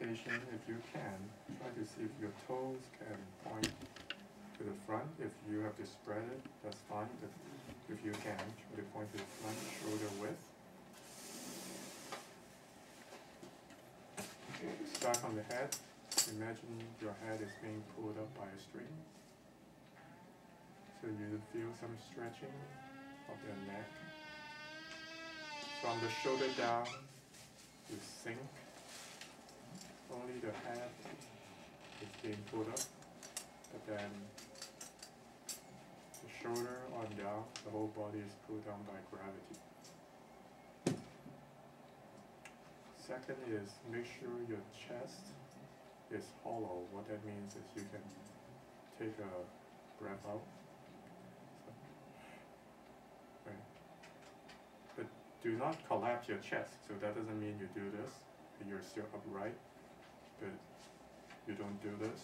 rotation, if you can, try to see if your toes can point to the front. If you have to spread it, that's fine, but if you can, try to point to the front, shoulder width. Start on the head. Imagine your head is being pulled up by a string. So you feel some stretching of your neck. From the shoulder down, you sink. Only the head is being pulled up, but then the shoulder on down, the whole body is pulled down by gravity. Second is make sure your chest is hollow. What that means is you can take a breath out. Right. But do not collapse your chest. So that doesn't mean you do this. You're still upright, but you don't do this.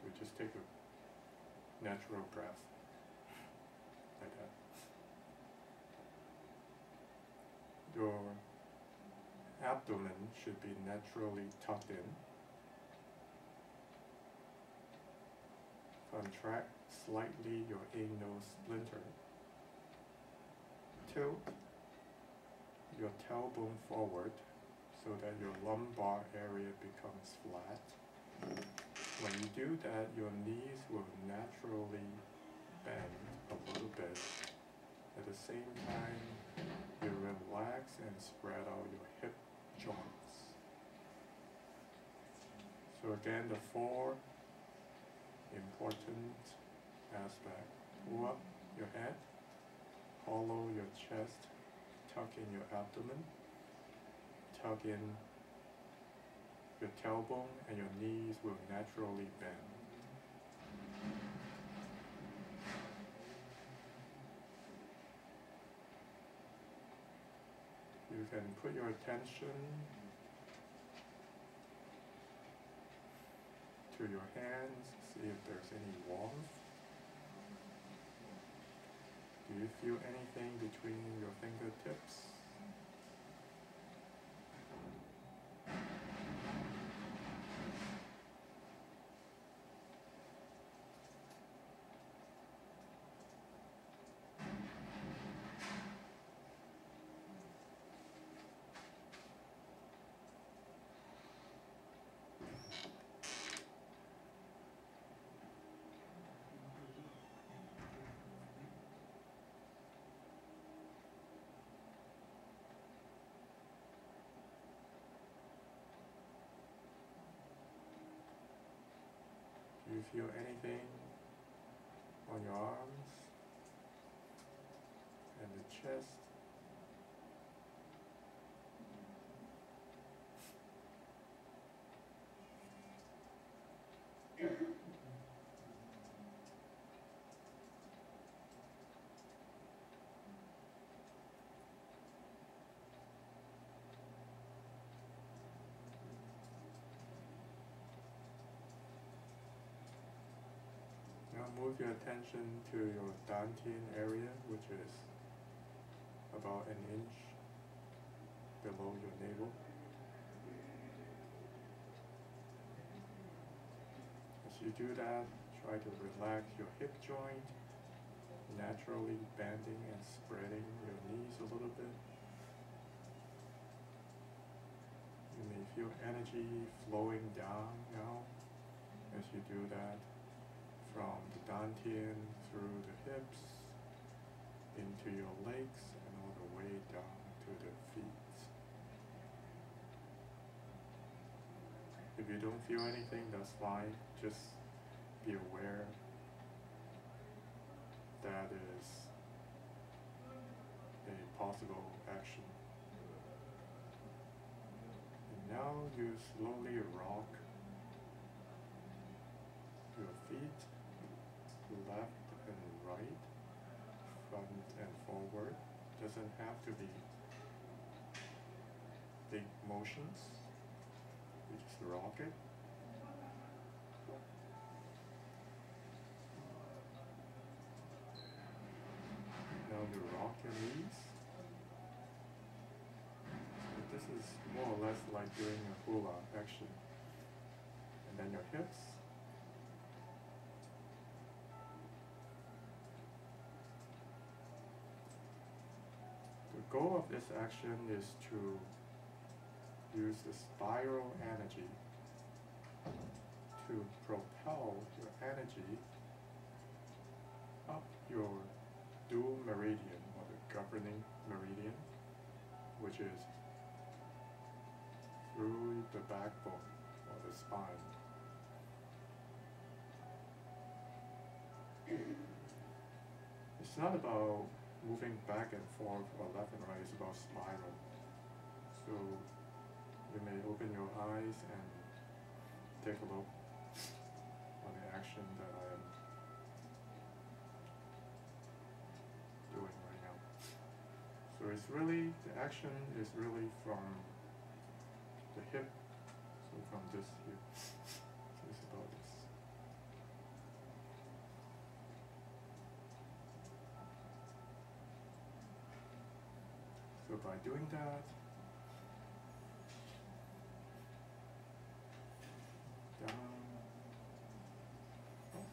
You just take a natural breath like that. Your abdomen should be naturally tucked in. Contract slightly your anal splinter. Tilt your tailbone forward so that your lumbar area becomes flat. When you do that, your knees will naturally bend a little bit. At the same time, you relax and spread out your hip joints. So again, the four important aspects. Pull up your head, hollow your chest, tuck in your abdomen, tuck in your tailbone, and your knees will naturally bend. You can put your attention to your hands, see if there's any warmth. Do you feel anything between your fingertips? Do you feel anything on your arms and the chest? Now move your attention to your dantian area, which is about an inch below your navel. As you do that, try to relax your hip joint, naturally bending and spreading your knees a little bit. You may feel energy flowing down now as you do that, from the dantian through the hips, into your legs, and all the way down to the feet. If you don't feel anything, that's fine. Just be aware that is a possible action. And now you slowly rock your feet left and right, front and forward. Doesn't have to be big motions. You just rock it. Now you rock your knees. So this is more or less like doing a hula action. and then your hips. The goal of this action is to use the spiral energy to propel your energy up your dual meridian, or the governing meridian, which is through the backbone or the spine. It's not about moving back and forth or left and right, it's about spiral. So you may open your eyes and take a look on the action that I am doing right now. So it's really, the action is really from the hip, so from this here. So it's about this. So by doing that, down, up,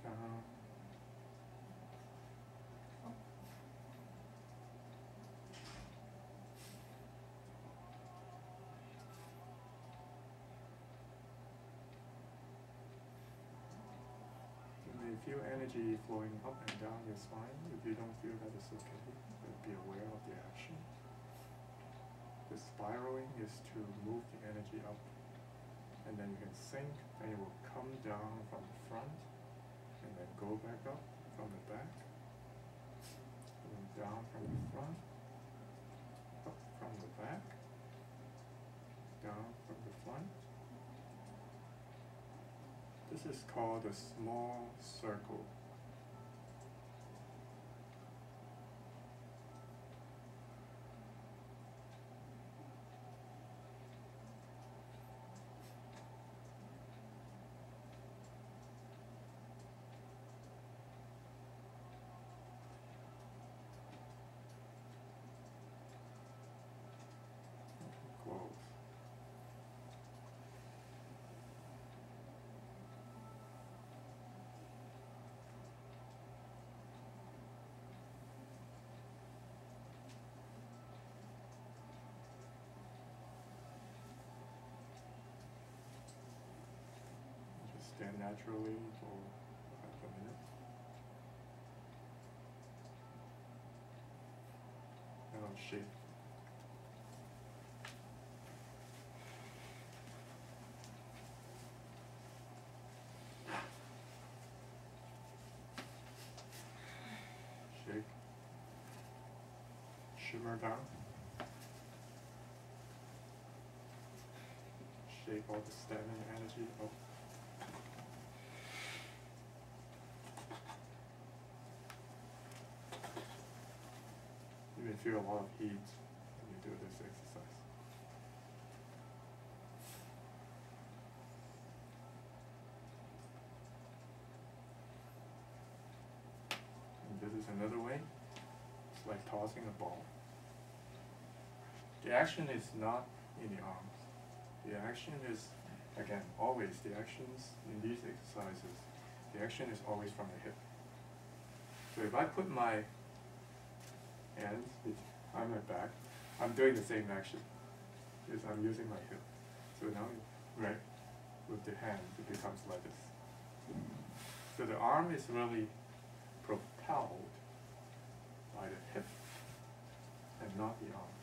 down, up. You may feel energy flowing up and down your spine. If you don't feel that, it's okay, but be aware of the action. The spiraling is to move the energy up, and then you can sink, and it will come down from the front, and then go back up from the back, and then down from the front, up from the back, down from the front. This is called a small circle. Close. Just stand naturally for half a minute. Now shake. Shake. Shimmer down. Shake all the stagnant energy up. You may feel a lot of heat when you do this exercise. And this is another way. It's like tossing a ball. The action is not in the arms. The action is, again, always, the actions in these exercises, the action is always from the hip. So if I put my hands behind my back, I'm doing the same action, because I'm using my hip. So now, right, with the hand, it becomes like this. So the arm is really propelled by the hip, and not the arm.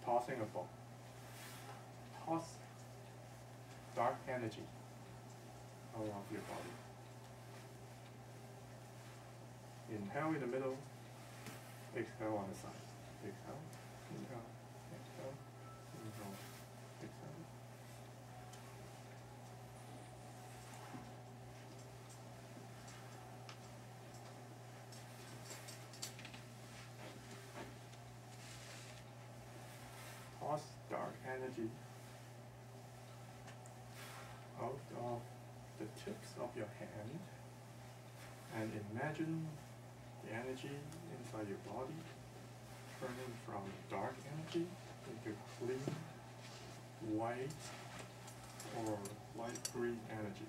Tossing a ball. Toss dark energy out of your body. Inhale in the middle, exhale on the side. Exhale, inhale, exhale, inhale, exhale. Toss dark energy out of the tips of your hand, and imagine the energy inside your body turning from dark energy into clean, white, free energy.